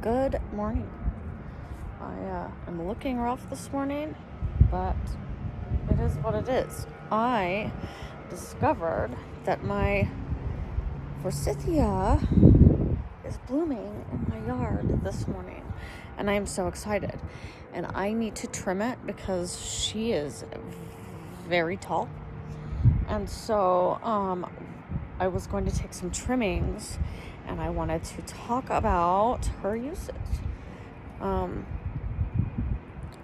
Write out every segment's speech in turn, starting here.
Good morning. I'm looking rough this morning, but it is what it is. I discovered that my Forsythia is blooming in my yard this morning, and I am so excited. And I need to trim it because she is very tall. And so I was going to take some trimmings, and I wanted to talk about her uses.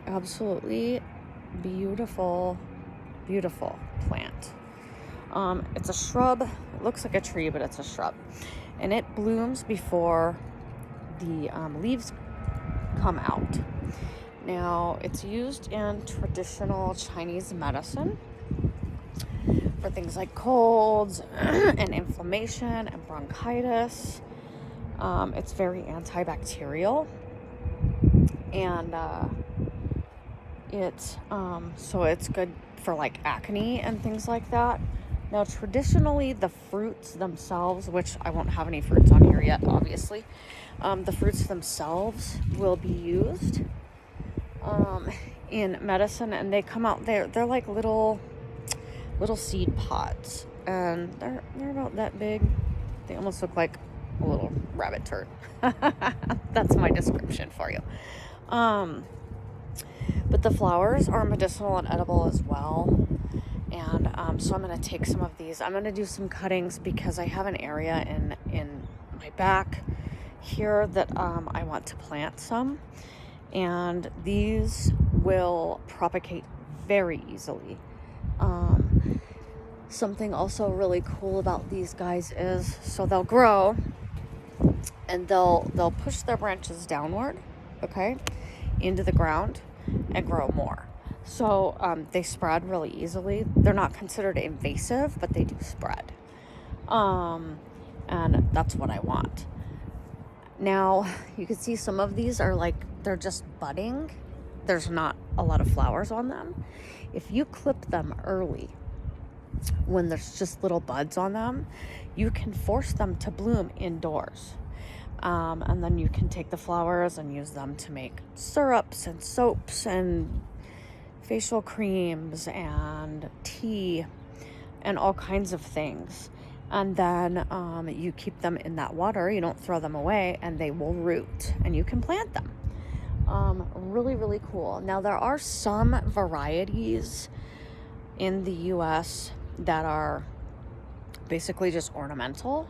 Absolutely beautiful plant. It's a shrub. It looks like a tree, but it's a shrub, and it blooms before the leaves come out. Now, it's used in traditional Chinese medicine for things like colds and inflammation and bronchitis. It's very antibacterial, and so it's good for like acne and things like that. Now, traditionally, the fruits themselves, which I won't have any fruits on here yet, obviously, the fruits themselves will be used in medicine, and they come out, they're like little seed pods, and they're about that big. They almost look like a little rabbit turd. That's my description for you. But the flowers are medicinal and edible as well. And so I'm going to take some of these. I'm going to do some cuttings because I have an area in my back here that I want to plant some. And these will propagate very easily. Something also really cool about these guys is, so they'll grow and they'll push their branches downward, okay, into the ground and grow more. So they spread really easily. They're not considered invasive, but they do spread. And that's what I want. Now, you can see some of these are like, they're just budding. There's not a lot of flowers on them. If you clip them early, when there's just little buds on them, you can force them to bloom indoors. And then you can take the flowers and use them to make syrups and soaps and facial creams and tea and all kinds of things. And then you keep them in that water. You don't throw them away, and they will root, and you can plant them. Really cool. Now, there are some varieties in the U.S. that are basically just ornamental.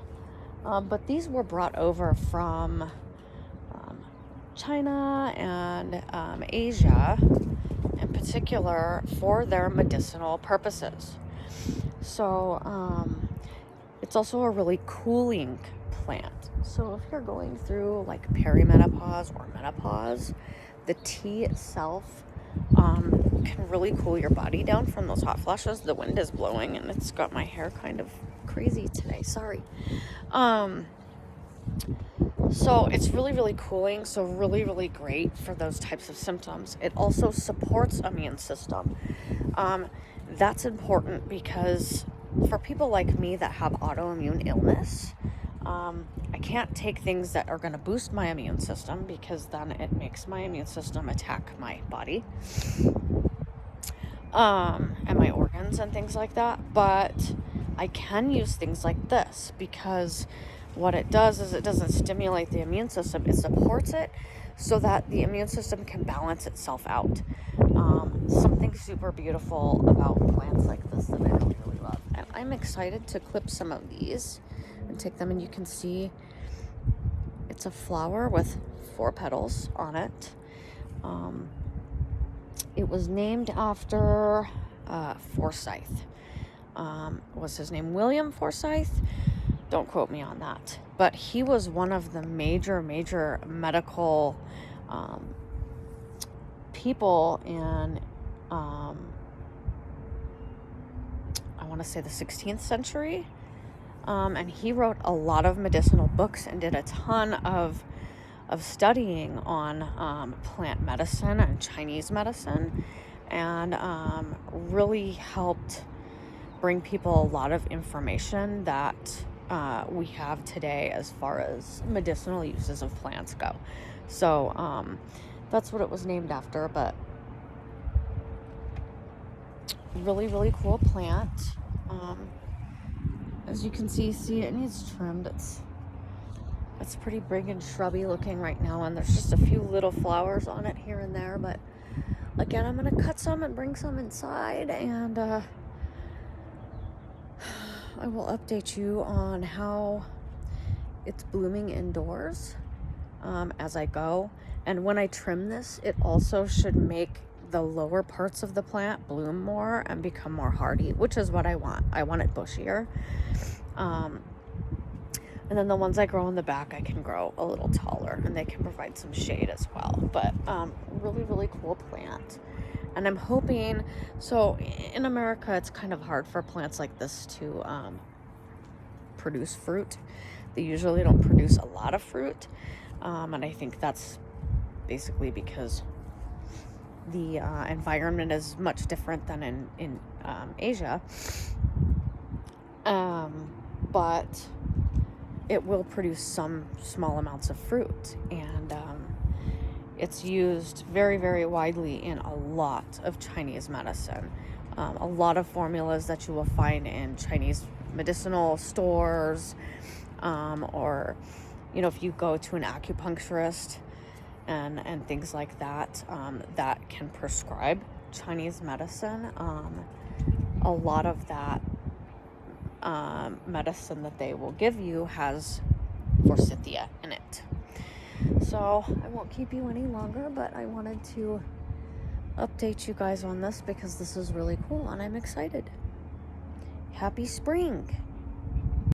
But these were brought over from China and Asia in particular for their medicinal purposes. So it's also a really cooling plant. So if you're going through like perimenopause or menopause, the tea itself can really cool your body down from those hot flashes. The wind is blowing and it's got my hair kind of crazy today. Sorry. So it's really cooling. So really great for those types of symptoms. It also supports immune system. That's important because for people like me that have autoimmune illness, I can't take things that are going to boost my immune system because then it makes my immune system attack my body and my organs and things like that. But I can use things like this because what it does is it doesn't stimulate the immune system. It supports it so that the immune system can balance itself out. Something super beautiful about plants like this that I really love. And I'm excited to clip some of these and take them, and you can see it's a flower with 4 petals on it. It was named after Forsyth. Was his name William Forsyth? Don't quote me on that. But he was one of the major medical people in, I want to say the 16th century. And he wrote a lot of medicinal books and did a ton of studying on plant medicine and Chinese medicine, and really helped bring people a lot of information that we have today as far as medicinal uses of plants go. So that's what it was named after, but really, really cool plant. As you can see, it needs trimmed. It's pretty big and shrubby looking right now, and there's just a few little flowers on it here and there, but again, I'm gonna cut some and bring some inside, and I will update you on how it's blooming indoors as I go. And when I trim this, it also should make the lower parts of the plant bloom more and become more hardy, which is what I want. I want it bushier. And then the ones I grow in the back, I can grow a little taller, and they can provide some shade as well. But really, really cool plant. And I'm hoping, so in America, it's kind of hard for plants like this to produce fruit. They usually don't produce a lot of fruit. And I think that's basically because the environment is much different than in Asia. But it will produce some small amounts of fruit, and it's used very, very widely in a lot of Chinese medicine. A lot of formulas that you will find in Chinese medicinal stores, or, you know, if you go to an acupuncturist and things like that, that can prescribe Chinese medicine. A lot of that medicine that they will give you has Forsythia in it. So I won't keep you any longer, but I wanted to update you guys on this because this is really cool and I'm excited. Happy spring!